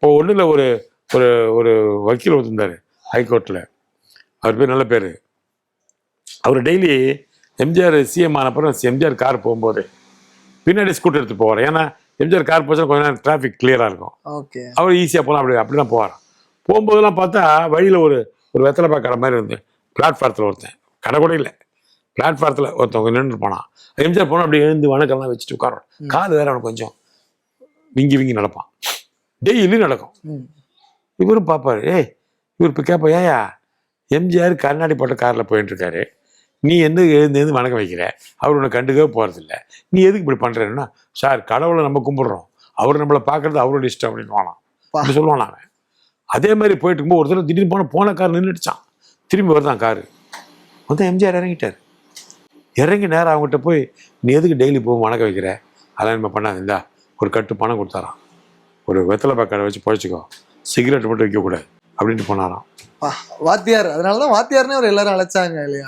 இப்போ ஒன்றும் ஒரு ஒரு ஒரு வக்கீல் ஒருத்தர் ஹைகோர்ட்டில், அவர் பேர் நல்ல பேர். அவர் டெய்லி எம்ஜிஆர் சிஎம் ஆனப்பறம் எம்ஜிஆர் கார் போகும்போது பின்னாடி ஸ்கூட்டர் எடுத்து போவார். ஏன்னா எம்ஜிஆர் கார் போச்சுன்னா கொஞ்ச நேரம் டிராஃபிக் கிளியராக இருக்கும். ஓகே. அவர் ஈஸியாக போகலாம். அப்படி தான் போவார். போகும்போதெல்லாம் பார்த்தா வழியில் ஒரு வெத்தலைப்பா கடை மாதிரி இருந்து பிளாட்ஃபாரத்தில் ஒருத்தன், கடை கூட இல்லை, பிளாட்ஃபாரத்தில் ஒருத்தவங்க நின்று போனான். எம்ஜிஆர் போனால் அப்படி எழுந்து வணக்கம்லாம் வச்சுட்டு உட்காரோம். காது வேற அவனுக்கு கொஞ்சம் விங்கி நடப்பான். டெய்லி நடக்கும். இவரும் பார்ப்பாரு. இவர் இப்போ கேட்பா, ஏயா எம்ஜிஆர் கண்ணாடி போட்ட காரில் போயிட்டு இருக்காரு, நீ எழுந்து வணக்கம் வைக்கிற, அவர் உன்னை கண்டுக்கவே போகிறதில்ல, நீ எதுக்கு இப்படி பண்ணுறேன்னா, சார் கடவுளை நம்ம கும்பிட்றோம், அவர் நம்மளை பார்க்குறது அவரோட இஷ்டம் அப்படின்னு வானான். அப்படி சொல்லுவான். அவன் அதே மாதிரி போயிட்டு இருக்கும்போது ஒரு தடவை திடீர்னு போன கார் நின்றுடுச்சான். திரும்பி வருதான் காரு வந்து எம்ஜிஆர் இறங்கிட்டார். இறங்கி நேரம் அவங்ககிட்ட போய், நீ எதுக்கு டெய்லி போகும் வணக்கம் வைக்கிற, அதெல்லாம் நம்ம பண்ணாதுந்தா ஒரு கட்டு பணம் கொடுத்தாராம். ஒரு வெத்தலைப்பா கடை வச்சு பழச்சிக்கோ, சிகரெட் மட்டும் வைக்கக்கூடாது அப்படின்ட்டு போனாராம். வாத்தியார். அதனாலதான் வாத்தியார்னே ஒரு எல்லாரும் அழைச்சாங்க இல்லையா?